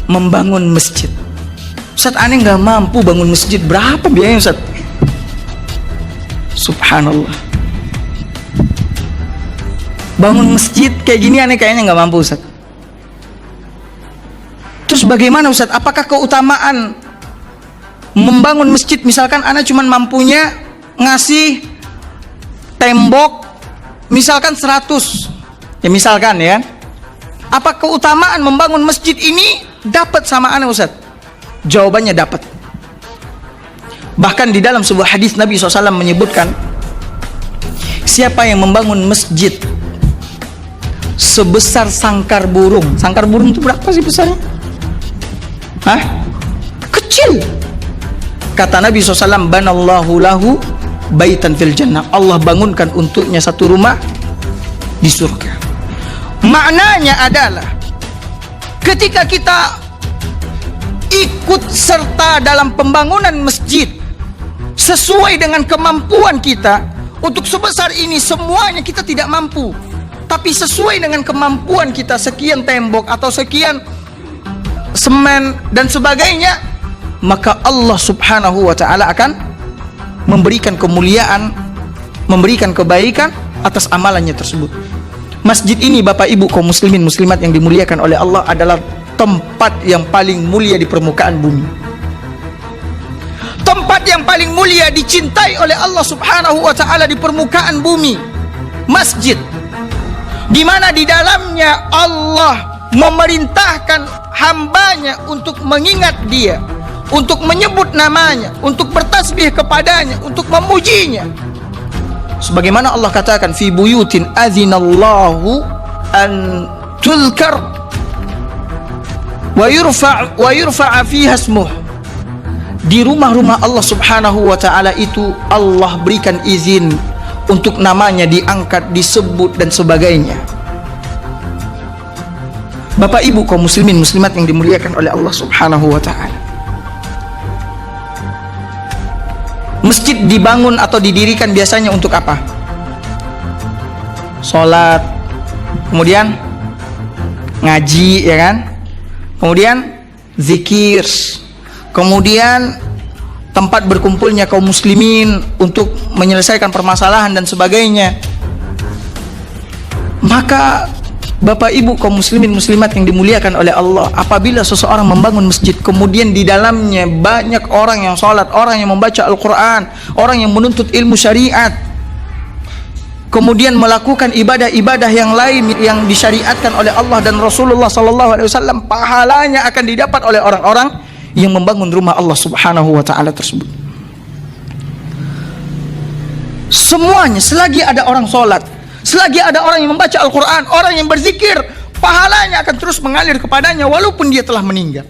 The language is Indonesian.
membangun masjid. Ustaz, aneh nggak mampu bangun masjid. Berapa biayanya Ustaz? Subhanallah. Bangun masjid kayak gini aneh kayaknya nggak mampu Ustaz. Terus bagaimana Ustaz? Apakah keutamaan membangun masjid, misalkan aneh cuma mampunya ngasih tembok misalkan 100, ya misalkan ya, apa keutamaan membangun masjid ini dapat sama aneh Ustaz? Jawabannya dapat. Bahkan di dalam sebuah hadis Nabi SAW menyebutkan, siapa yang membangun masjid sebesar sangkar burung. Sangkar burung itu berapa sih besarnya? Hah? Kecil. Kata Nabi SAW, banallahu lahu baitan fil jannah. Allah bangunkan untuknya satu rumah di surga. Maknanya adalah ketika kita ikut serta dalam pembangunan masjid sesuai dengan kemampuan kita, untuk sebesar ini semuanya kita tidak mampu, tapi sesuai dengan kemampuan kita, sekian tembok atau sekian semen dan sebagainya, maka Allah Subhanahu wa ta'ala akan memberikan kemuliaan, memberikan kebaikan atas amalannya tersebut. Masjid ini Bapak Ibu kaum muslimin muslimat yang dimuliakan oleh Allah adalah tempat yang paling mulia di permukaan bumi. Tempat yang paling mulia dicintai oleh Allah Subhanahu wa ta'ala di permukaan bumi. Masjid, di mana di dalamnya Allah memerintahkan hambanya untuk mengingat Dia, untuk menyebut namanya, untuk bertasbih kepadanya, untuk memujinya. Sebagaimana Allah katakan, fi buyutin adzinallahu an tulkar wa yurfa'a fiha ismuh. Di rumah-rumah Allah Subhanahu wa ta'ala itu Allah berikan izin untuk namanya diangkat, disebut dan sebagainya. Bapak Ibu kaum muslimin muslimat yang dimuliakan oleh Allah Subhanahu wa ta'ala, masjid dibangun atau didirikan biasanya untuk apa? Sholat, kemudian ngaji, ya kan? Kemudian zikir, kemudian tempat berkumpulnya kaum muslimin untuk menyelesaikan permasalahan dan sebagainya. Maka Bapak Ibu kaum muslimin muslimat yang dimuliakan oleh Allah, apabila seseorang membangun masjid, kemudian di dalamnya banyak orang yang sholat, orang yang membaca Al-Quran, orang yang menuntut ilmu syariat, kemudian melakukan ibadah-ibadah yang lain yang disyariatkan oleh Allah dan Rasulullah SAW, pahalanya akan didapat oleh orang-orang yang membangun rumah Allah Subhanahu wa ta'ala tersebut. Semuanya, selagi ada orang sholat, selagi ada orang yang membaca Al-Quran, orang yang berzikir, pahalanya akan terus mengalir kepadanya walaupun dia telah meninggal.